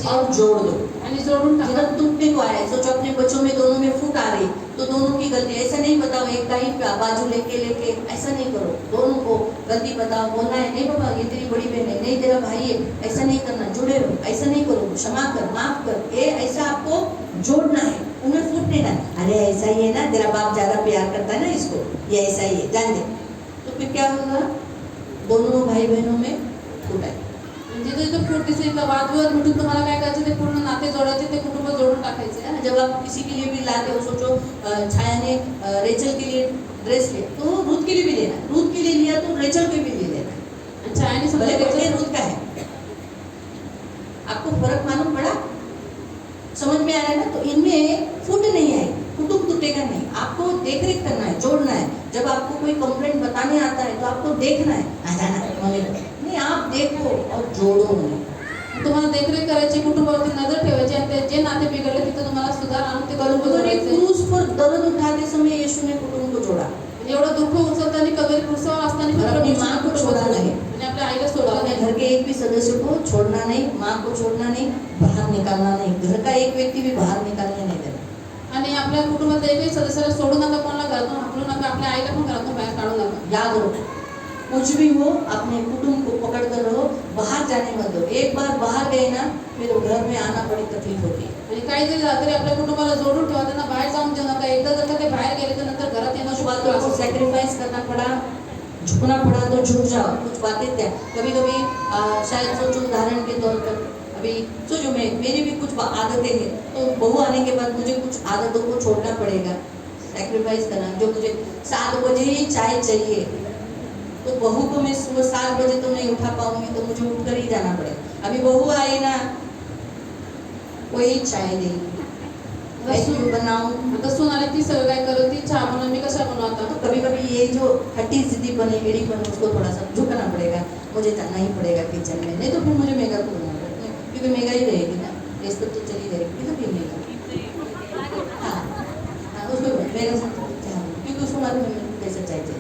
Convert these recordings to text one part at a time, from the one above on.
और जोड़ दो। आणि जोडून टाका। जिधर टूटने को आया, सोचो अपने बच्चों में दोनों में फूट आ रही तो दोनों की गलती, ऐसा नहीं बताओ एक का ही बाजू लेके ऐसा नहीं करो, दोनों को गलती बताओ, बोलना है नहीं बाबा ये तेरी बड़ी बहन है, नहीं तेरा भाई है, ऐसा नहीं करना, जुड़े रहो, ऐसा नहीं करो, क्षमा कर, माफ कर, ये ऐसा आपको जोड़ना है, उन्हें फूट नहीं डालना। अरे ऐसा ही है ना, तेरा बाप ज्यादा प्यार करता है ना इसको, ये ऐसा ही है, जान दे। तो फिर क्या होगा, दोनों भाई बहनों में फूट आई। जिथे जिथे फूट दिसेल का वादविवाद मिटून तुम्हाला काय करायचं, ते पूर्ण नाते जोडायचे, ते कुटुंब जोडून टाकायचे है ना। जब आप किसी के लिए भी लाते हो, सोचो छाया ने रेचल के लिए ड्रेस लिया तो रूथ के लिए भी लेना, रूथ के लिए लिया तो रेचल के भी लिए लेना। छाया ने समझा रेचल रूथ का है, आपको फर्क मालूम पड़ा, समझ में आ रहा है ना। तो इनमें फूट नहीं आई, कुटुंब टूटेगा नहीं, आपको देख रेख करना है, जोड़ना है। जब आपको कोई कंप्लेंट बताने आता है तो आपको देखना है, आ जाना नहीं, आप देखो और जोड़ो उन्हें। तुम्हाला देखरेख करायची, कुटुंबावरती नजर ठेवायची आणि जे नाते बिघडले तिथे तुम्हाला सुधार आणून ते कुटुंब जोडायचे। क्रूस पर दर्द उठाते समय यीशु ने कुटुंब को जोड़ा। एवढं दुःख उचलताना कबीर क्रूसावर असताना अपनी माँ को छोड़ा नहीं, आणि आपल्या आईला सोडलं अपने नाही। घर के एक भी सदस्य को छोड़ना नहीं, माँ को छोड़ना नहीं, बाहर निकालना नहीं, घर का एक व्यक्ति भी बाहर निकालने नहीं देना। आणि आपल्या कुटुंबातल्या एकही सदस्याला सोडू नका, कोणाला घरातून हाकलू नका, आपल्या आईला पण घरातून बाहेर काढू नका। याद रखो, कुछ भी हो अपने कुटुंब को पकड़ कर रहो, बाहर जाने मत दो। एक बार बाहर गए ना फिर घर में आना बड़ी तकलीफ होती है। आणि काही जरी झालं तरी आपल्या कुटुंबाला जोडून ठेवा, त्यांना बाहेर जाऊन देऊ नका। एकदा जर का ते बाहेर गेले तर नंतर घरात येणं कुछ बातों को सैक्रिफाइस करना पड़ा, झुकना पड़ा तो झुक जाओ, कुछ बातें क्या कभी कभी शायद सोचो उदाहरण के तौर पर, अभी सोचो मेरी भी कुछ आदतें हैं, तो बहू आने के बाद मुझे कुछ आदतों को छोड़ना पड़ेगा, सैक्रिफाइस करना। जो मुझे 7 बजे ही चाय चाहिए तो बहू को मैं सुबह 7 बजे तो नहीं उठा पाऊंगी, तो मुझे उठकर ही जाना पड़ेगा। अभी बहू आई ना, वही चाय देगी, वैसे बनाऊं। आता सून आली ती सगळं काय करत, ती चहा बनवून मी कशा बनवता। तो कभी कभी ये जो हट्टी जिद्दी बने एड़ीपन, उसको थोड़ा सा झुकना पड़ेगा, मुझे जाना ही पड़ेगा किचन में, नहीं तो फिर मुझे मेगा को बनाना पड़ेगा, क्योंकि मेगा ही रहेगी ना, रेस्ट तो चली रहेगी तो फिर मेगा, हाँ उसको मेगा से क्योंकि उसको मालूम है कैसे चाहिए,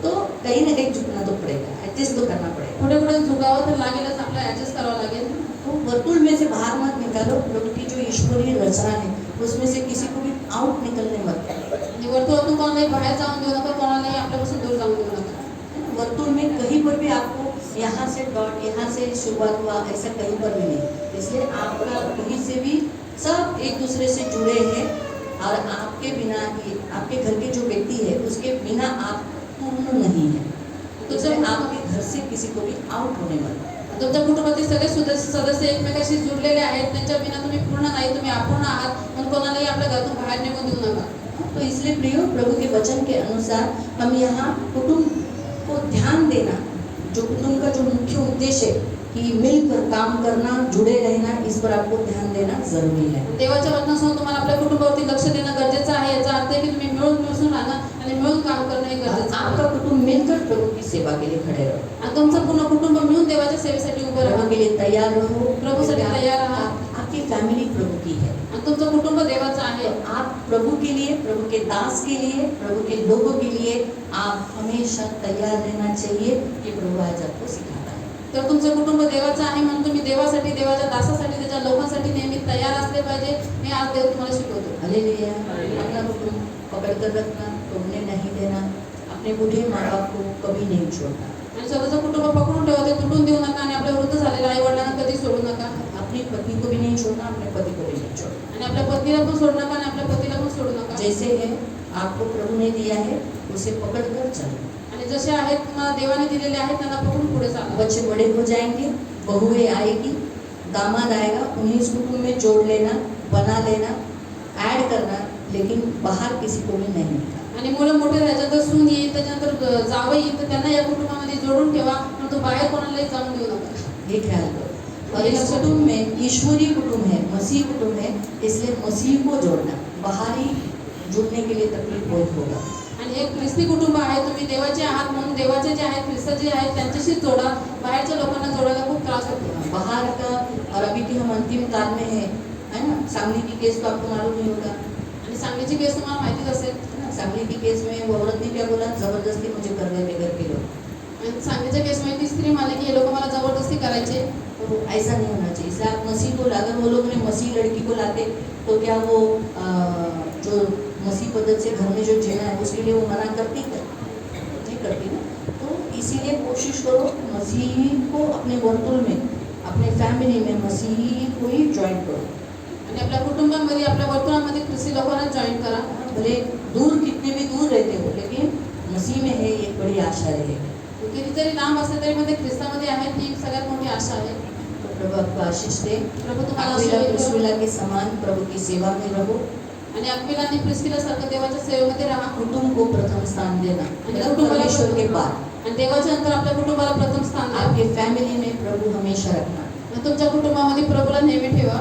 तो कहीं ना कहीं झुकना तो पड़ेगा, एडजस्ट तो करना पड़ेगा। पुढे पुढे झुकावं तर लागेलच, आपल्याला ऍडजस्ट करावं लागेल। तो वर्तुल में से बाहर मत निकालो, प्रभु की जो ईश्वरीय रचना है उसमें से किसी को भी आउट निकलने मत करो। वर्तुळातून कोणालाही बाहेर जाऊन देऊ नका, कोणालाही आपल्यापासून दूर जाऊन देऊ नका। वर्तुल में कहीं पर भी आपको यहाँ से डॉट, यहाँ से शुरुआत हुआ, ऐसा कहीं पर भी नहीं। इसलिए आपका कहीं से भी सब एक दूसरे से जुड़े हैं, और आपके बिना ये आपके घर के जो व्यक्ति है उसके बिना आप पूर्ण नहीं है। तो जब आपके घर से किसी को भी आउट होने मत। तुमच्या कुटुंबातील सगळे सदस्य एकमेकाशी जुडलेले आहेत, त्यांच्या बिना तुम्ही पूर्ण नाही, तुम्ही अपूर्ण आहात, म्हणून कोणालाही आपल्या घरातून बाहेर निघून देऊ नका। तो इसलिए प्रियो, प्रभु के वचन के अनुसार हम यहाँ कुटुंब को ध्यान देना, जो कुटुंब का जो मुख्य उद्देश्य है कि मिलकर काम करना, जुड़े रहना, इस पर आपको ध्यान देना जरूरी है। देवाच्या वचनासह तुम्हाला आपल्या कुटुंबावरती लक्ष देणं गरजेचं आहे। याचा अर्थ आहे की तुम्ही मिळून मिसळून राहणं आणि मिळून काम करणं हे गरजेचं आहे। आपका कुटुंब मिलकर प्रभु की सेवा के लिए खड़े रहो, आणि तुमचं पूर्ण कुटुंब मिळून देवाच्या सेवेसाठी उभं राहा, प्रभु के लिए तैयार रहो, प्रभूसाठी तयार राहा। आपकी फैमिली प्रभु की है, आणि तुमचं कुटुंब देवाचं आहे। तो आप प्रभु के लिए, प्रभु के दास के लिए, प्रभु के लोगों के लिए आप हमेशा तैयार रहना चाहिए। ये प्रभु आज आपको सिखाता है। तर तुमचं कुटुंब देवाचं आहे म्हणून तुम्ही देवासाठी, देवाच्या दासासाठी, त्याच्या लोकांसाठी नेहमी तयार असले पाहिजे, हे आज देव तुम्हाला शिकवतो। हालेलुया। अपना कुटुंब पकड़ कर रखना, तोड़ने नहीं देना, अपने बूढ़े माँ बाप को कभी नहीं छोड़ना, आणि स्वतःचं कुटुंब पकडून ठेवा, ते तुटून देऊ नका, आणि आपल्या वृद्ध झालेल्या आई वडिलांना कधी सोडू नका। अपनी पत्नी को भी नहीं छोड़ना, अपने पति को भी नहीं छोड़ना, आणि आपल्या पत्नीला पण सोडू नका, आणि आपल्या पतीला पण सोडू नका। जैसे है आपको प्रभु ने दिया है उसे पकड़ कर चलो, आणि जसे आहेत तुम्हाला देवाने दिलेले आहेत त्यांना पकडून पुढे चाला। बच्चे बड़े हो जाएंगे, बहुएं आएगी, दामाद आएगा, उन्हें इस कुटुंब में जोड़ लेना, बना लेना, ऐड करना, लेकिन बाहर किसी को भी नहीं। आणि मुलं मोठे त्याच्यानंतर सून येईल, त्याच्यानंतर जावई येईल, तर त्यांना या कुटुंबामध्ये जोडून ठेवा, परंतु बाहेर कोणालाही जाऊन देऊ नका। ये ख्याल करो। और इस कुटुंब में ईश्वरीय कुटुंब है, मसीह कुटुंब है, इसलिए मसीह को जोड़ना, बाहरी जुड़ने के लिए तकलीफ बहुत होगा। आणि एक ख्रिस्ती कुटुंब आहे, तुम्ही देवाचे आहात म्हणून देवाचे जे आहेत, ख्रिस्त जे आहेत त्यांच्याशीच जोडा, बाहेरच्या लोकांना जोडायला खूप त्रास होतो। बाहर का, और अभी की हम अंतिम काल में है ना, सांगली की केस तो आपको मालूम नहीं होगा, आणि सांगलीची केस तुम्हाला माहितीच असेल। सांगली की केस में वो औरत ने क्या बोला, जबरदस्ती मुझे करवे बेघर के लोग, आणि सांगलीच्या केसमध्ये ती स्त्री म्हणाली की हे लोक मला जबरदस्ती करायचे. तो ऐसा नहीं होना चाहिए. इसलिए आप मसीह को, अगर वो लोग ने मसीह लड़की को लाते तो क्या वो जो मसीह पद्धत से घर में जो जीना है उसके लिए वो मना करती क्या? नहीं करती ना. तो इसीलिए कोशिश करो मसीह को अपने वर्तुल में, अपने फैमिली में मसीह को ही ज्वाइन करो. आणि आपल्या कुटुंबामध्ये, आपल्या वर्तुळामध्ये ख्रिस्ती लोकांना जॉईन करा. भले दूर कितने भी दूर रहते हो लेकिन मसीह में है एक बड़ी आशा रहेगी. किती जरी लांब असले तरी मध्ये ख्रिस्तामध्ये आहे ती सगळ्यात मोठी आशा आहे. तो प्रभु आपको आशीष दे. प्रभु तुम्हाला अक्विला आशीर्वाद प्रिस्किला के समान प्रभु की सेवा में रहो. आणि अक्विला आणि प्रिस्किला सारखं देवाच्या सेवेमध्ये राहा. कुटुंब को प्रथम स्थान देना आणि मतलब कुटुंबाला परमेश्वर के बाद आणि देवाच्या नंतर आपल्या कुटुंबाला प्रथम स्थान द्या. आपके फैमिली में प्रभु हमेशा रखना. आणि तुमच्या कुटुंबामध्ये प्रभूला नेहमी ठेवा.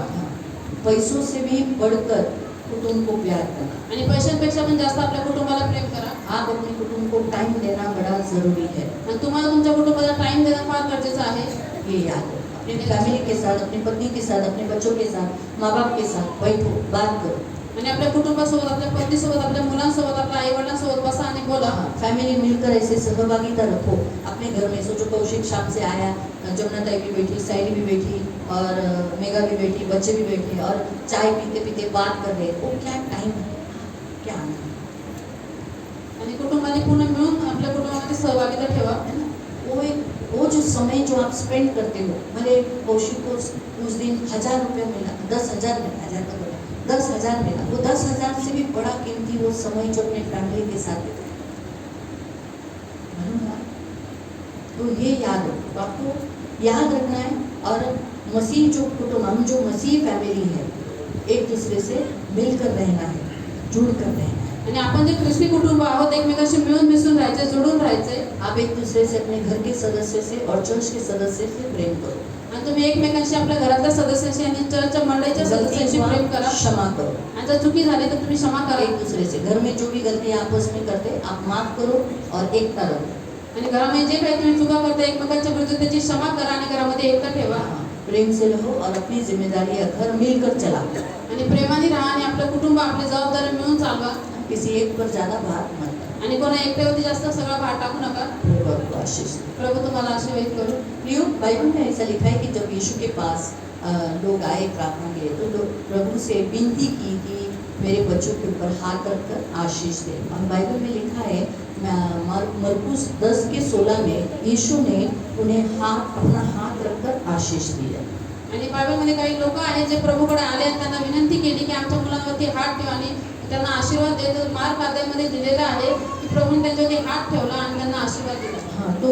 पैसों से भी बढ़कर कुटुंब को प्यार करना. आणि पैशांपेक्षा पण जास्त आपल्या कुटुंबाला प्रेम करा. आप अपने कुटुंब को टाइम देना बड़ा जरूरी है. आणि तुम्हाला तुमच्या कुटुंबाला टाइम देणं फार गरजेचं आहे. ये याद रखो. अपनी फैमिली के साथ, अपनी पत्नी के साथ, अपने बच्चों के साथ, माँ बाप के साथ बैठो, बात करो. आणि आपल्या कुटुंबासोबत, आपल्या पत्नीसोबत, आपल्या मुलांसोबत, आपल्या आई वडिलांसोबत बसा आणि बोला. फैमिली मिलकर ऐसे सहभागिता रखो अपने घर में. सोचो कौशिक शाम से आया, जमुना ताई भी बैठी, साइली भी बैठी और मेगा भी बैठी, बच्चे भी बैठे और चाय पीते पीते बात कर रहे. वो क्या टाइम है, क्या आनंद. आणि कुटुंबाने पूर्ण मिळून आपल्या कुटुंबामध्ये सहभागिता ठेवा. वो जो समय जो आप स्पेंड करते हो, भले कौशिक को उस दिन 1000 रुपया मिला, 10,000 मिला, 10,000 का बोला, 10,000 मिला, वो 10,000 से भी बड़ा कीमती वो समय जो अपने फैमिली के साथ बिताए. मालूम है? तो ये याद रखो. तो आपको याद रखना है. और मसीह जो कुटुंब, हम जो मसीह फैमिली है, एक दूसरे से मिलकर रहना है, जुड़कर रहना है. आणि आपण जे ख्रिस्ती कुटुंब आहोत एकमेकांशी मिळून मिसळून राहायचे, जुळून राहायचे. आप एक दूसरे से, अपने घर के सदस्य से और चर्च के सदस्य से प्रेम करो. आणि तुम्ही एकमेकांशी, आपल्या घरातल्या सदस्यांशी आणि चर्चच्या मंडळीच्या सदस्यांशी प्रेम करा. क्षमा करो. आणि जर चुकी झाली तर तुम्ही क्षमा करा. एक दूसरे से घर में जो भी गलतियां आपस में करते आप माफ करो और एकता रखो. आणि घरामध्ये जे काही तुम्ही चुका करता एकमेकांच्या विरुद्ध त्याची क्षमा करा आणि घरामध्ये एकता ठेवा. प्रेम से रहो और अपनी जिम्मेदारी घर मिलकर चलाओ. आणि प्रेमाने राहा आणि आपलं कुटुंब, आपली जबाबदारी मिळून चालवा. किसी एक पर ज्यादा भार मत दो. आणि कोणा एकट्यावरती जास्त सगळा भार टाकू नका. प्रभु आपको आशीष दे. प्रभु तुम्हाला आशीर्वाद करू. प्रियो, बाइबल में ऐसा लिखा है कि जब यीशु के पास लोग आए प्रार्थना के लिए तो लोग प्रभु से विनती की कि मेरे बच्चों के ऊपर हाथ रखकर आशीष दे. और बाइबल में लिखा है मरकुस 10:16 में यीशु ने उन्हें अपना हाथ रखकर आशीष दिया. आणि बायबलमध्ये काही लोक आहेत जे प्रभूकडे आले आणि त्यांना विनंती केली की आमच्या मुलांवरती हात ठेवा आणि त्यांना आशीर्वाद दे. तर मार्क अध्यायामध्ये दिलेलं आहे की प्रभूने त्यांच्यावरती हात ठेवला आणि त्यांना आशीर्वाद दिला. हाँ, तो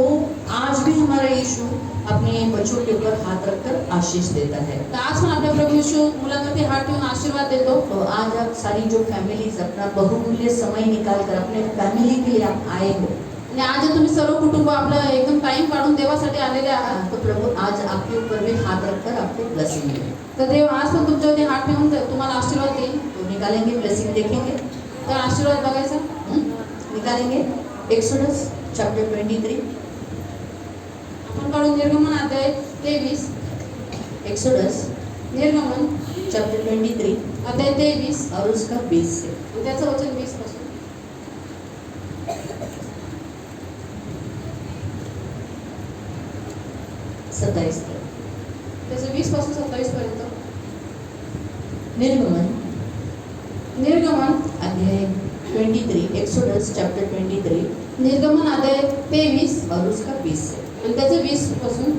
आज भी हमारा यीशु अपने बच्चों के ऊपर हाथ रखकर आशीष देता है. तर आज पण आपला प्रभू यीशु मुलांवरती हात ठेवून आशीर्वाद देतो. तो आज आप सारी जो फैमिलीज अपना बहुमूल्य समय निकाल कर अपने फैमिली के लिए आप आए हो. आणि आज जर तुम्ही सर्व कुटुंब आपलं एकदम टाइम काढून देवासाठी आलेले आहात, तो प्रभु आज आपके ऊपर भी हाथ रखकर आपको ब्लेसिंग दे. तर देव आज पण तुमच्यावरती हात ठेवून तुम्हाला आशीर्वाद देईल. तो निकालेंगे ब्लेसिंग, देखेंगे. तर आशीर्वाद बघायचा. निकालेंगे. Exodus chapter 23. आपण काढून निर्गमन अध्याय 23. एक्सोडस निर्गमन चैप्टर 23 अध्याय 23 और उसका 20 से. आणि त्याचं वचन 20 पासून. 27 तक. त्याचं 20 पासून 27 पर्यंत. निर्गमन निर्गमन अध्याय 23, एक्सोडस चैप्टर 23 निर्गमन अध्याय 23 और उसका 20 से. आणि त्याचं 20 पासून.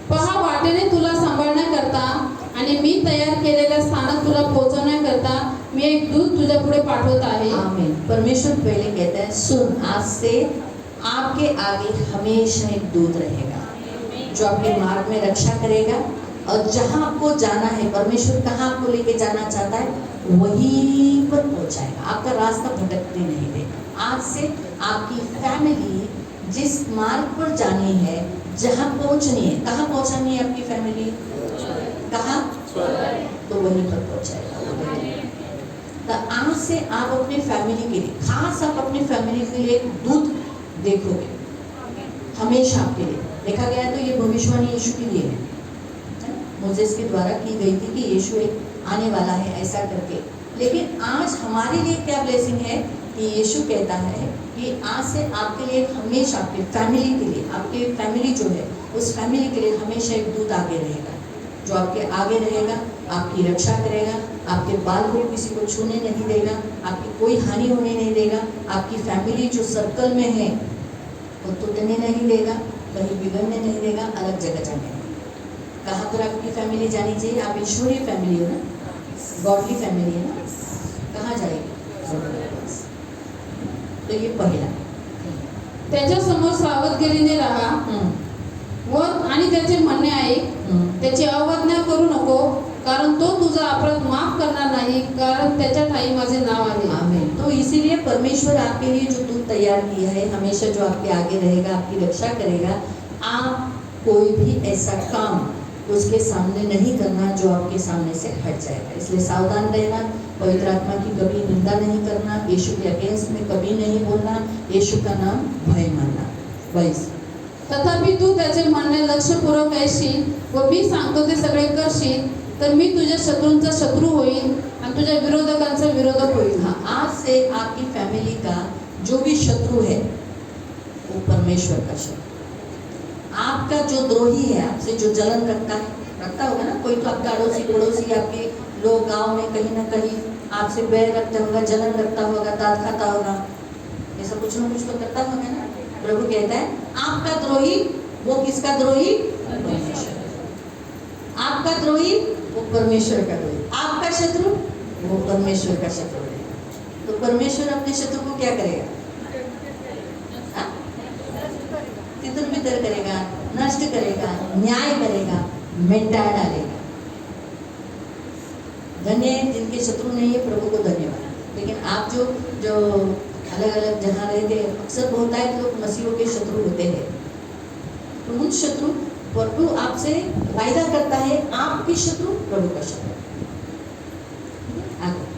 पहा, वाटेने तुला सांभाळण्याकरता आणि मी तयार केलेल्या स्थानात तुला पोहोचवण्याकरता मी एक दूत तुझ्या पुढे पाठवत आहे. आमीन. परमेश्वर पहले कहता है, सुन, आज से आपके आगे हमेशा एक दूत रहेगा जो आपके मार्ग में रक्षा करेगा और जहाँ आपको जाना है, परमेश्वर कहाँ आपको लेके जाना चाहता है वहीं पर पहुँचाएगा. आपका रास्ता भटकने नहीं देगा. आज से आपकी फैमिली जिस मार्ग पर जानी है, जहाँ पहुँचनी है, कहाँ पहुँचानी है आपकी फैमिली, कहाँ, तो वहीं पर पहुँचाएगा. तो आज से आप अपने फैमिली के लिए, खास आप अपने फैमिली के लिए एक दूत देखोगे हमेशा आपके लिए. देखा गया है तो ये भविष्यवाणी यीशु के लिए है. मोसेस के द्वारा की गई थी कि यीशु एक आने वाला है ऐसा करके. लेकिन आज हमारे लिए क्या ब्लेसिंग है कि यीशु कहता है कि आज से आपके लिए हमेशा आपके फैमिली के लिए, आपके फैमिली जो है उस फैमिली के लिए हमेशा एक दूत आगे रहेगा, जो आपके आगे रहेगा, आपकी रक्षा करेगा, आपके बाल को किसी को छूने नहीं देगा, आपकी कोई हानि होने नहीं देगा, आपकी फैमिली जो सर्कल में है वो टूटने नहीं देगा, कहीं बिगड़ने नहीं देगा, अलग जगह जाने नहीं। कहाँ पर आपकी फैमिली जानी चाहिए? आप ईश्वरीय फैमिली हो ना, गॉडली फैमिली है ना, कहाँ जाएगी? तो ये पहला। त्याच्यासमोर सावधगिरीने राहा व आणि त्याचे म्हणणे ऐक. त्याची अवज्ञा करू नको, कारण तो तुझा अपराध माफ करणार नाही, कारण त्याच्या ठाई माझे नाव आहे. आमीन। तो इसीलिए परमेश्वर आपके लिए जो दूत तैयार किया है, हमेशा जो आपके आगे रहेगा, आपकी रक्षा करेगा। आप कोई भी ऐसा काम उसके सामने नहीं करना जो आपके सामने से हट जाएगा, इसलिए सावधान रहना। पवित्र आत्मा की कभी निंदा नहीं करना, यीशु के अगेंस्ट में कभी नहीं बोलना, यीशु का नाम भय मानना। 22 तथापि तू त्याचे म्हणणे लक्षपूर्वक ऐकशील व मी सांगतो ते सगळे करशील, तर मी तुझ्या शत्रूंचा शत्रू होईल आणि तुझ्या विरोधकांचा विरोधक होईल. हाँ, आज से आपकी फैमिली का जो भी शत्रु है वो परमेश्वर का शत्रु। आपका जो द्रोही है, आपसे जो जलन रखता होगा ना, कोई तो आपका अड़ोसी पड़ोसी, आपके लोग गांव में कहीं ना कहीं आपसे बैर रखता होगा, जलन रखता होगा, दांत खाता होगा, ऐसा कुछ ना कुछ तो करता होगा ना। प्रभु कहता है आपका द्रोही वो किसका द्रोही? परमेश्वर। आपका द्रोही वो परमेश्वर का द्रोही, आपका शत्रु वो परमेश्वर का शत्रु है। तो परमेश्वर अपने शत्रु को क्या करेगा? तितर बितर करेगा, नष्ट करेगा, न्याय करेगा, मिटा डालेगा। धन्य है जिनके शत्रु नहीं है, प्रभु को धन्यवाद। लेकिन आप जो अलग अलग जहाँ रहते हैं, अक्सर होता है कि लोग मसीहों के शत्रु होते हैं, तो उन शत्रु प्रभु आपसे वायदा करता है, आपके शत्रु प्रभु का शत्रु। आगे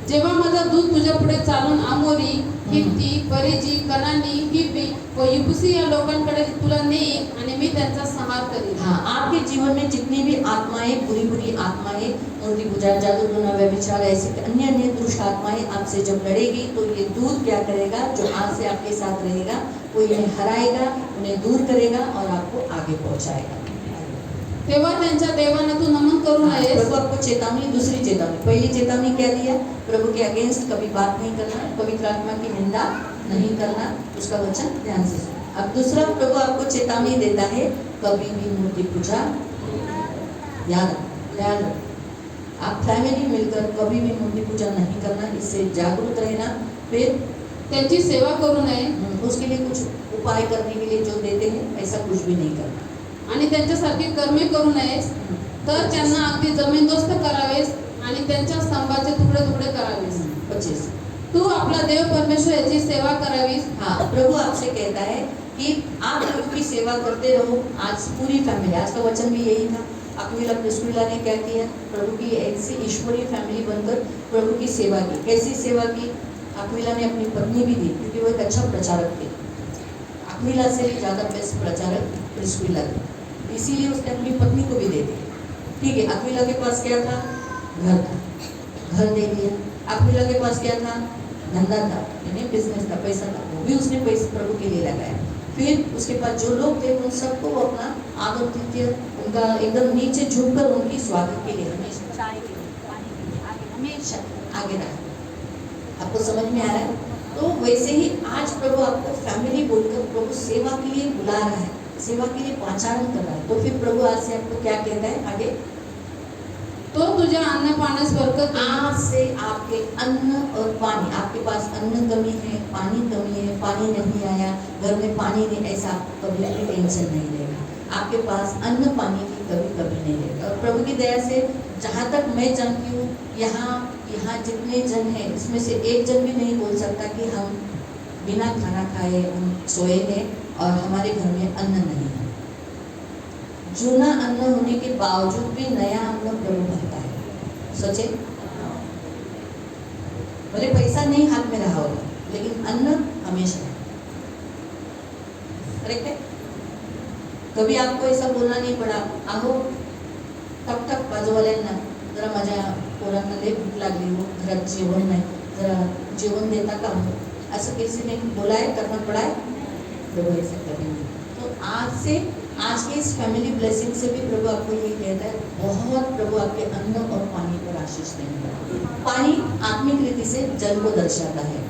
जेव्हा माझा दूत तुझ्या पुढे चालून आमोरी, हित्ती, परिजी, कनानी, हिब्बी व यबूसी या लोकांकडे तुला नेईल आणि मी त्यांचा संहार करीन. हाँ, आपके जीवन में जितनी भी आत्माएं, बुरी आत्माएं, मूर्ति पूजा, जादू टोना, व्यभिचार, ऐसी अन्य दुष्ट आत्माएं आपसे जब लड़ेगी, तो ये दूत क्या करेगा? जो आज से आपके साथ रहेगा, वो इन्हें हराएगा, उन्हें दूर करेगा और आपको आगे पहुंचाएगा। तेव्हा त्यांच्या देवांना तू नमन करू नयेस. प्रभु आपको चेतावनी, दूसरी चेतावनी, पहली चेतावनी क्या दिया? प्रभु के अगेंस्ट कभी बात नहीं करना, पवित्र आत्मा की निंदा नहीं करना, उसका वचन ध्यान से सुनो। अब दूसरा प्रभु आपको चेतावनी देता है, कभी भी मूर्ति पूजा याद रखो। आप फैमिली मिलकर कभी भी मूर्ति पूजा नहीं करना, इससे जागरूक रहना। फिर त्यांची सेवा करू नये उसके लिए कुछ उपाय करने के लिए जो देते हैं, ऐसा कुछ भी नहीं करना। आणि त्यांच्यासारखी कर्मे करू नयेस, तर त्यांना अगदी जमीनदोस्त करावेस आणि त्यांच्या स्तंभाचे तुकडे तुकडे करावेस. 25 तू आपला देव परमेश्वर याची सेवा करावीस. हाँ, प्रभु आपसे कहता है कि आप प्रभु की सेवा करते रहो। आज पूरी फैमिली, आज का वचन भी यही था। अक्विला प्रिस्किला ने क्या किया? प्रभु की ऐसी ईश्वरीय फैमिली बनकर प्रभु की सेवा की। कैसी सेवा की? अक्विला ने अपनी पत्नी भी दी, क्योंकि वो एक अच्छा प्रचारक थे। अक्विला से भी ज़्यादा बेस्ट प्रचारक प्रिस्किला थे, इसीलिए उसने अपनी पत्नी को भी दे दिया। ठीक है, अक्विला के पास क्या था? घर था, घर दे दिया। अक्विला के पास क्या था? धंधा था, यानी बिजनेस था, पैसा था, वो भी उसने पैसे प्रभु के लिए लगाया। फिर उसके पास जो लोग थे उन सबको वो अपना आदर दीजिए, उनका एकदम नीचे झुककर उनकी स्वागत के लिए हमेशा चाय के लिए, पानी के लिए हमेशा आगे रहा। आपको समझ में आ रहा है? तो वैसे ही आज प्रभु आपको फैमिली बोलकर प्रभु सेवा के लिए बुला रहा है, सेवा के लिए पहचान कर रहा है। तो फिर प्रभु आज से आपको क्या कहता है? आगे तो तुझ्या अन्न पाण्यास बरकत देईल. आज से आपके अन्न और पानी, आपके पास अन्न कमी है, पानी कमी है, पानी नहीं आया, घर में पानी नहीं, ऐसा आपको कभी भी टेंशन नहीं रहेगा। आपके पास अन्न पानी की कभी नहीं रहेगा। और प्रभु की दया से जहाँ तक मैं जानती हूँ, यहाँ जितने जन हैं, इसमें से एक जन भी नहीं बोल सकता कि हम बिना खाना खाए हम सोए हैं और हमारे घर में अन्न नहीं है। जूना अन्न होने के बावजूद भी नया अन्न प्रभु भरता है। सोचे, भले पैसा नहीं हाथ में रहा होगा, लेकिन अन्न हमेशा है। करेक्ट है? कभी आपको ऐसा बोलना नहीं पड़ा, आहो टक बाजूवाल्यांना, जरा माझ्या पोरांना लय भूक लागली हो, घरात जेवण नाही, जरा जीवन देता का हो, ऐसा किसी ने बोला है, करना पड़ा है, प्रभु ऐसा करेंगे। तो आज के इस फैमिली ब्लेसिंग से भी प्रभु आपको ये कहता है, बहुत प्रभु आपके अन्न और पानी पर आशीष देंगे। पानी आत्मिक रीति से जल को दर्शाता है,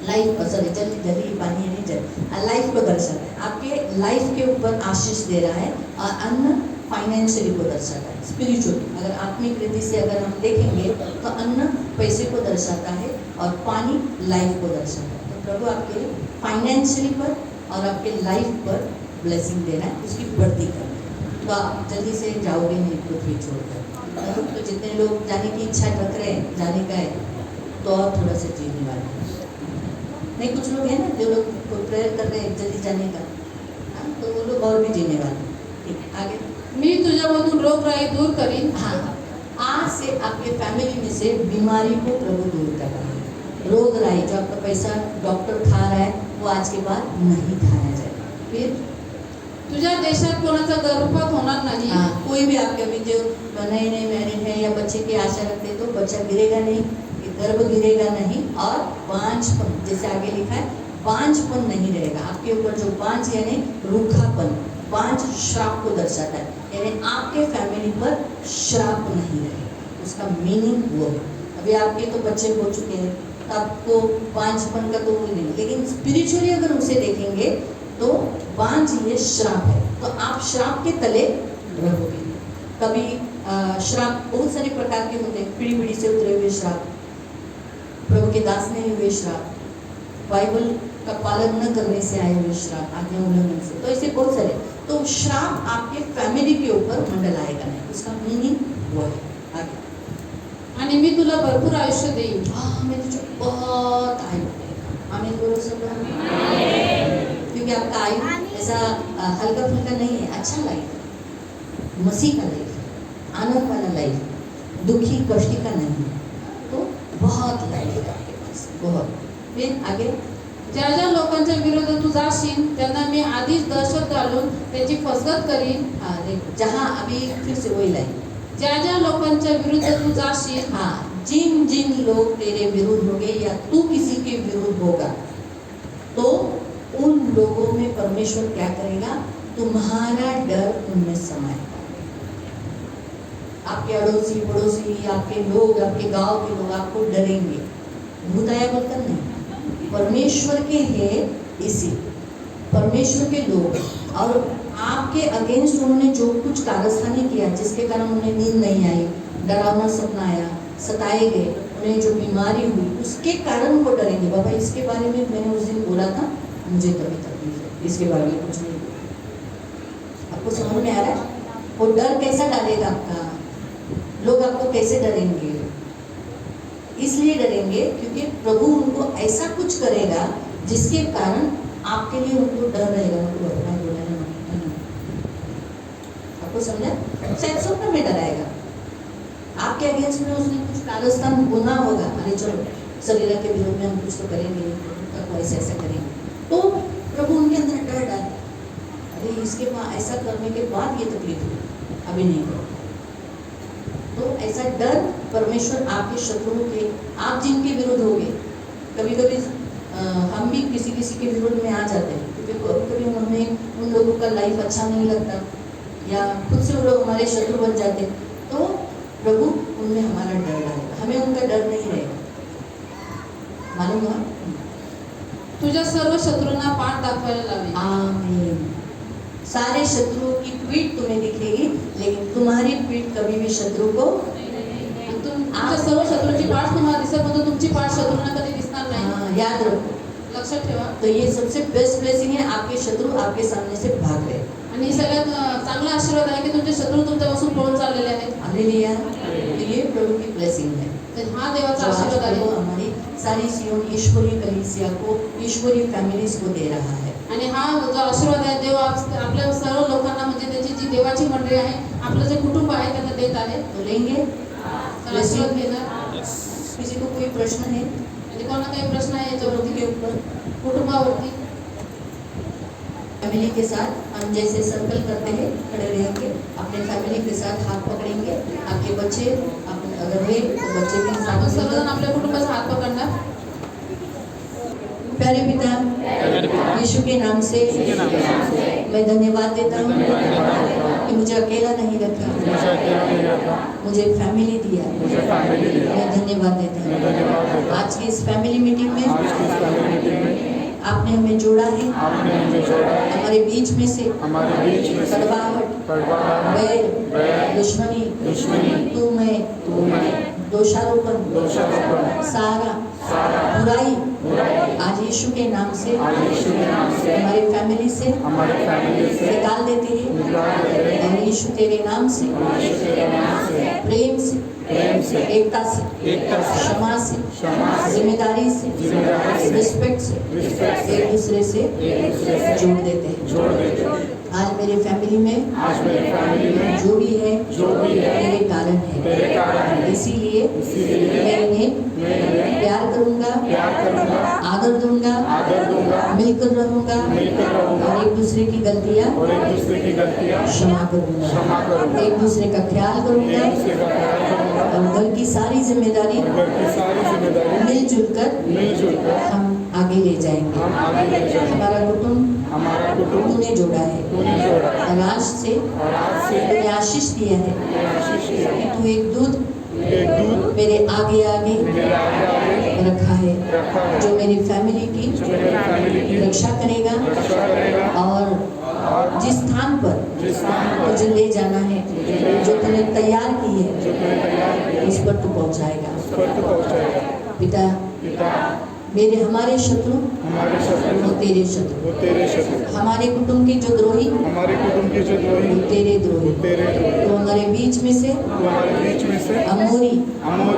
लाइफ सॉरी जल ही पानी है, नहीं जल, लाइफ को दर्शाता है, आपके लाइफ के ऊपर आशीष दे रहा है। और अन्न फाइनेंशियली को दर्शाता है, स्पिरिचुअल। अगर आत्मिक रीति से अगर हम देखेंगे तो अन्न पैसे को दर्शाता है और पानी लाइफ को दर्शाता है। तो प्रभु आपके फाइनेंशियली पर और आपके लाइफ पर ब्लेसिंग दे रहा है, उसकी बढ़ती कर रहा है। तो आप जल्दी से जाओगे नहीं पृथ्वी छोड़कर। तो जितने लोग जाने की इच्छा रख रहे हैं, जाने का है, तो और थोड़ा सा जीने वाले नहीं, कुछ लोग हैं ना जो लोग प्रेयर कर रहे हैं जल्दी जाने का, हाँ, तो वो लोग और भी जीने वाले। ठीक है, आगे। मी तुझ्यामधून रोगराई दूर करीन। हाँ, आज से आपके फैमिली में से बीमारी को प्रभु दूर कर रहा है। रोगराई जो आपका पैसा डॉक्टर खा रहा है, वो आज के बाद नहीं खाया जाएगा। फिर तुझ्या देशात कोणाचा गर्भपात होणार नाही। हाँ, कोई भी आपके अभी जो नए मैरिड है या बच्चे की आशा रखते हैं, तो बच्चा गिरेगा नहीं, गर्भ गिरेगा नहीं, और बांझपन, जैसे आगे लिखा है, बांझपन नहीं रहेगा आपके ऊपर। जो बांझ यानी रूखापन, बांझ श्राप को दर्शाता है, यानी आपके फैमिली पर श्राप नहीं रहेगा, उसका मीनिंग वो है। अभी आपके तो बच्चे हो चुके हैं, तो आपको बांझपन का तो वो नहीं, लेकिन स्पिरिचुअली अगर उसे देखेंगे तो बांझ ये श्राप है, तो आप श्राप के तले रहोगे। कभी श्राप बहुत सारे प्रकार के होते हैं, पीढ़ी से उतरे हुए श्राप, प्रभु के दास ने हुए श्राप, बाइबल का पालन न करने से आए हुए श्राप, आज्ञा उल्लंघन से, तो ऐसे बहुत सारे। तो श्राप आपके फैमिली के ऊपर मंडलाएगा नहीं, उसका मीनिंग वो है। आगे। आणि मी तुला भरपूर आयुष्य देईन। मैं तुझे बहुत आयु देगा। आमीन बोलो सब लोग। क्योंकि आपका आयु ऐसा हल्का फुल्का नहीं है, अच्छा लाइफ है, मसीह का लाइफ है, आनंद वाला लाइफ है, दुखी कष्टी का नहीं है। तो बहुत लाइफ है आपके पास, बहुत। फिर आगे। ज्या ज्या लोकांच्या विरोधात तू जाशील त्यांना मी आधीच दहशत घालून त्याची फसगत करीन। हाँ देखो, जहाँ अभी फिर से वही लाइन, ज्या ज्या लोकांच्या विरुद्ध तू जाशील, हाँ, जिन जिन लोग तेरे विरुद्ध होंगे या तू किसी के विरुद्ध होगा, तो उन लोगों में परमेश्वर क्या करेगा, तुम्हारा डर उनमें समाएगा। आपके अड़ोसी पड़ोसी, आपके लोग, आपके गांव के लोग आपको डरेंगे, भूताया बोलकर नहीं, परमेश्वर के हैं इसी, परमेश्वर के लोग। और आपके अगेंस्ट उन्होंने जो कुछ कारस्तानी किया, जिसके कारण उन्हें नींद नहीं आई, डरावना सपना आया, सताए गए, उन्हें जो बीमारी हुई, उसके कारण वो डरेंगे। बाबा इसके बारे में मैंने उस दिन बोला था, मुझे कभी तकलीफ है, इसके बारे में कुछ नहीं। आपको समझ में आ रहा है? वो डर कैसा डालेगा आपका, लोग आपको कैसे डरेंगे? इसलिए डरेंगे क्योंकि प्रभु उनको ऐसा कुछ करेगा जिसके कारण आपके लिए उनको डर रहेगा। आपको समझा? शायद स्वप्न में डराएगा, आपके अगेंस्ट में उसने कुछ कारस्तान गुना होगा, अरे चलो शरीर के विरोध में हम कुछ तो करेंगे, ऐसा ऐसा करेंगे, तो प्रभु उनके अंदर डर डाले, अरे इसके बाद ऐसा करने के बाद ये तकलीफ हुई, अभी नहीं करो। तो ऐसा डर परमेश्वर आपके शत्रुओं के, आप जिनके विरुद्ध होगे, कभी कभी हम भी किसी किसी के विरुद्ध में आ जाते हैं, क्योंकि कभी कभी हमें उन लोगों का लाइफ अच्छा नहीं लगता, या खुद से वो लोग हमारे शत्रु बन जाते, तो प्रभु उनमें हमारा डर डालेगा, हमें उनका डर नहीं रहेगा। मालूम हुआ? तुझ्या सर्व शत्रूंना पाठ दाखवायला लावेल। आमीन। सारे शत्रुओं की पीठ तुम्हें दिखेगी, लेकिन तुम्हारी पीठ कभी भी शत्रु को तुमच्या सर्व शत्रूंची पाठ तुम्हाला दिसत, पण तुमची पाठ शत्रूंना कधी दिसणार नाही। याद रखो, लक्षात ठेवा। तो ये सबसे बेस्ट ब्लेसिंग है, आपके शत्रु आपके सामने से भाग गए। आणि सगळ्यात चांगला आशीर्वाद आहे की तुमचे शत्रू तुमच्यापासून पळून चाललेले आहेत। हालेलुया। तो ये प्रभु की ब्लेसिंग है, तर हा देवाचा आशीर्वाद आहे। वो हमारी सारी सियोन ईश्वरीय कलीसिया को, ईश्वरीय फैमिलीज को दे रहा है। आणि हा जो आशीर्वाद आहे देव आपल्या सर्व लोकांना, म्हणजे त्याची जी देवाची मंडळी आहे, आपलं जे कुटुंब आहे त्यांना देत आहे। तो लेंगे आशीर्वाद घेणार। किसी को कोई प्रश्न है? म्हणजे कोणाला काही प्रश्न आहे याच्यावरती के ऊपर? कुटुंबावरती? फैमिली के साथ हम जैसे सर्कल करते हैं खड़े रहेंगे, अपने फैमिली के साथ हाथ पकड़ेंगे। आपके बच्चे अगर है तो बच्चे भी साथ आपण में सर्वजण आपल्या कुटुंबाचा हात पकडणार। प्यारे पिता यीशु के नाम से मैं धन्यवाद देता हूँ कि मुझे अकेला नहीं रखा, मुझे फैमिली दिया। मैं धन्यवाद देता हूँ आज की इस फैमिली मीटिंग में आपने हमें जोड़ा है। हमारे बीच में से कड़वाहट, बैर, दुश्मनी, तू मैं, दोषारोपण, सारा बुराई आज यीशु के नाम से हमारे फैमिली से निकाल देते हैं। और यीशु तेरे नाम से प्रेम से, एकता से, क्षमा से, जिम्मेदारी से, रिस्पेक्ट से एक दूसरे से जोड़ देते हैं। आज मेरे फैमिली में जो भी है मेरे कारण है, इसीलिए मैं इन्हें प्यार करूंगा, आदर दूंगा, मिलकर रहूंगा और एक दूसरे की गलतियाँ क्षमा करूंगा, एक दूसरे का ख्याल करूंगा और घर की सारी जिम्मेदारी मिलजुल कर हम आगे ले जाएंगे। हमारा कुटुंब तूने जोड़ा है और आज से तूने आशीष दिया है कि तू एक दूध मेरे आगे रखा है जो मेरी फैमिली की रक्षा करेगा और जिस स्थान पर मुझे ले जाना है, जो तूने तैयार की है, उस पर तू पहुंचाएगा। पिता हमारे शत्रु वो तेरे शत्रु, हमारे कुटुंब के जो द्रोही वो तेरे द्रोही। तो हमारे बीच में से अमोरी,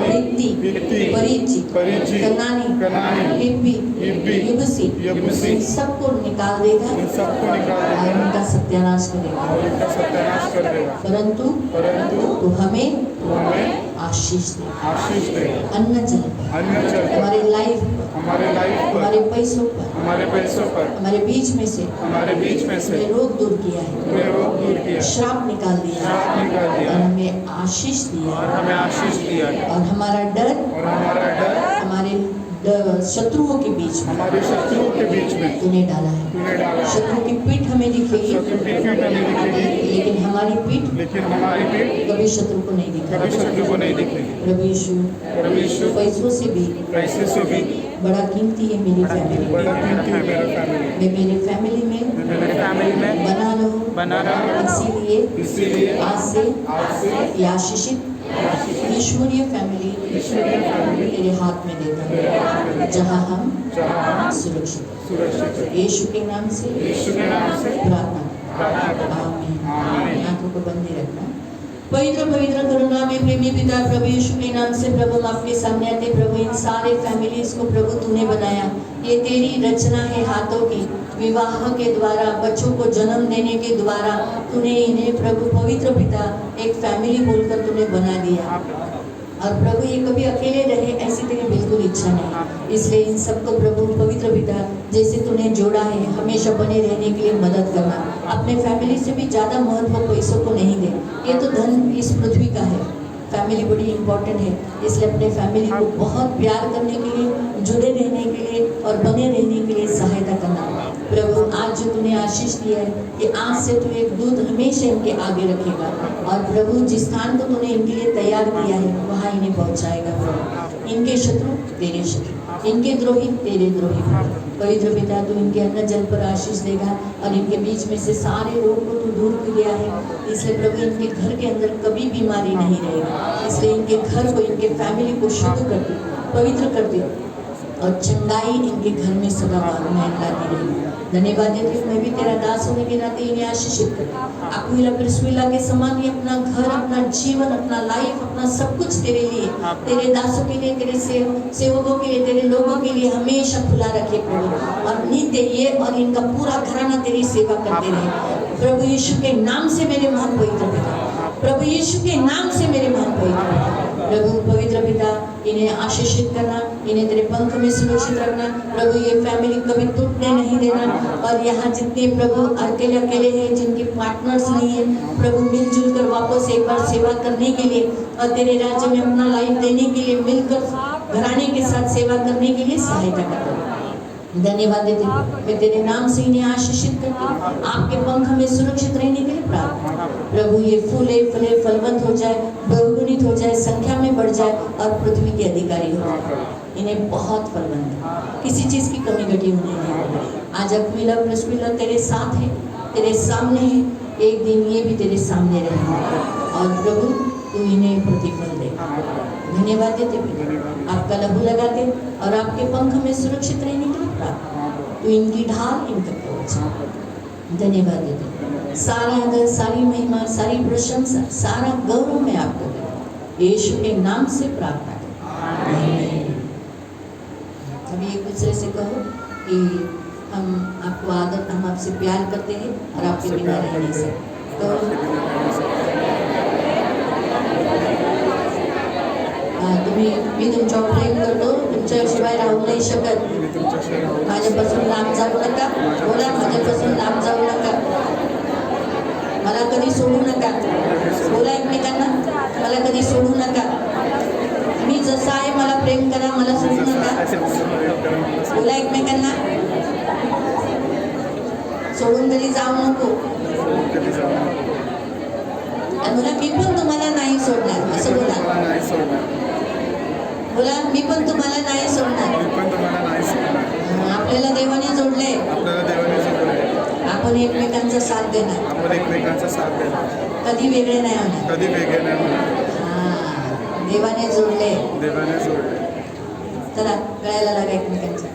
हित्ती, परिची, कनानी, हिब्बी, यबूसी इन सबको निकाल देगा और उनका सत्यानाश करेगा। परंतु तो हमें आशीष दे, अन्न जल हमारे लाइफ हमारे पैसों पर हमारे बीच में से रोग दूर किया है, श्राप निकाल दिया और हमें आशीष दिया और हमारा डर हमारे शत्रुओं के बीच में तूने डाला है। शत्रु की पीठ हमें दिखेगी लेकिन हमारी पीठ कभी शत्रु को नहीं दिखेगी। प्रभु यीशु पैसों से भी बड़ा कीमती है मेरी फैमिली। मैं मेरे फैमिली में बना रहूं, इसीलिए आज से आशीषित ईश्वरीय फैमिली तेरे हाथ में देता हूँ, जहाँ हम सुरक्षित। यीशु के नाम से प्रार्थना, आमीन। आंखों को बंदी रखना। पवित्र करुणा में प्रेमी पिता प्रभु यीशु के नाम से प्रभु हम आपके सामने आते प्रभु, इन सारे फैमिलीज को प्रभु तूने बनाया, ये तेरी रचना है हाथों की। विवाह के द्वारा, बच्चों को जन्म देने के द्वारा तूने इन्हें प्रभु पवित्र पिता एक फैमिली बोलकर तूने बना दिया। और प्रभु ये कभी अकेले रहे ऐसी तेरी बिल्कुल इच्छा नहीं, इसलिए इन सबको प्रभु पवित्र पिता जैसे तूने जोड़ा है हमेशा बने रहने के लिए मदद करना। अपने फैमिली से भी ज़्यादा महत्व पैसों को नहीं दे, ये तो धन इस पृथ्वी का है, फैमिली बड़ी इंपॉर्टेंट है। इसलिए अपने फैमिली को बहुत प्यार करने के लिए, जुड़े रहने के लिए और बने रहने के लिए सहायता करना। प्रभु आज जो तूने आशीष दिया है कि आज से तू एक दूध हमेशा इनके आगे रखेगा और प्रभु जिस स्थान को तूने इनके लिए तैयार किया है वहाँ इन्हें पहुँचाएगा। प्रभु इनके शत्रु तेरे शत्रु, इनके द्रोही तेरे द्रोही। पवित्र पिता तू इनके अन्न जल पर आशीष देगा और इनके बीच में से सारे रोग को तू दूर किया है। इसलिए प्रभु इनके घर के अंदर कभी बीमारी नहीं रहेगी, इसलिए इनके घर को, इनके फैमिली को शुद्ध कर दे, पवित्र कर दे और चंगाई इनके घर में सदा लाती रहे। धन्यवाद देते मैं भी तेरा दास होने के नाते इन्हें आशीषित कर। अक्विला प्रिस्किला के समान ही अपना घर, अपना जीवन, अपना लाइफ, अपना सब कुछ तेरे लिए, तेरे दासों के लिए, तेरे सेवकों के लिए, तेरे लोगों के लिए हमेशा खुला रखे प्रभु, और नित्य ये और इनका पूरा घराना तेरी सेवा करते रहे। प्रभु यीशु के नाम से मेरे महान पवित्र पिता, प्रभु यीशु के नाम से मेरे महान पवित्र प्रभु पवित्र पिता इन्हें आशीषित करना, इन्हें तेरे पंख में सुरक्षित रखना प्रभु। ये फैमिली कभी टूटने नहीं देना। और यहाँ जितने प्रभु अकेले अकेले हैं, जिनके पार्टनर्स नहीं है प्रभु, मिलजुल कर वापस एक बार सेवा करने के लिए और तेरे राज्य में अपना लाइफ देने के लिए, मिलकर घराने के साथ सेवा करने के लिए सहायता कर। धन्यवाद देते मैं तेरे नाम से इन्हें आशीषित करती हूँ, आपके पंख में सुरक्षित रहने के लिए प्रार्थना। प्रभु ये फूले फले फलवंत हो जाए, बहुगुणित हो जाए, संख्या में बढ़ जाए और पृथ्वी के अधिकारी हो जाए। इन्हें बहुत फलवंत, किसी चीज की कमी घटी होने नहीं। आज अक्विला प्रिस्किला तेरे साथ है, तेरे सामने है, एक दिन ये भी तेरे सामने रहेंगे और प्रभु तू इन्हें प्रतिफल दे। धन्यवाद देते आपका लहू लगाते और आपके पंख में सुरक्षित रहने के लिए प्रार्थना। तो इनकी ढाल, इनका कवच। धन्यवाद देते, सारा आदर, सारी महिमा, सारी प्रशंसा, सारा गौरव मैं आपको देता यीशु के नाम से प्रार्थना करता। अभी एक दूसरे से कहो कि हम आपको आदर, हम आपसे प्यार करते हैं और आपके बिना रह नहीं सकते। तुम्ही मी तुमच्यावर प्रेम करतो, तुमच्याशिवाय राहू नाही शकत, माझ्यापासून लांब जाऊ नका। बोला, माझ्यापासून लांब जाऊ नका, मला कधी सोडू नका। बोला एकमेकांना, मला कधी सोडू नका। मी जसा आहे मला प्रेम करा, मला सोडू नका। बोला एकमेकांना, सोडून कधी जाऊ नको। बोला, मी पण तुम्हाला नाही सोडणार, असं बोला। बोला, मी पण तुम्हाला नाही सोडणार। आपल्याला देवाने जोडले, आपण एकमेकांचा साथ देणार, कधी वेगळे नाही होणार। देवाने जोडले, चला गळ्याला लागा एकमेकांच्या।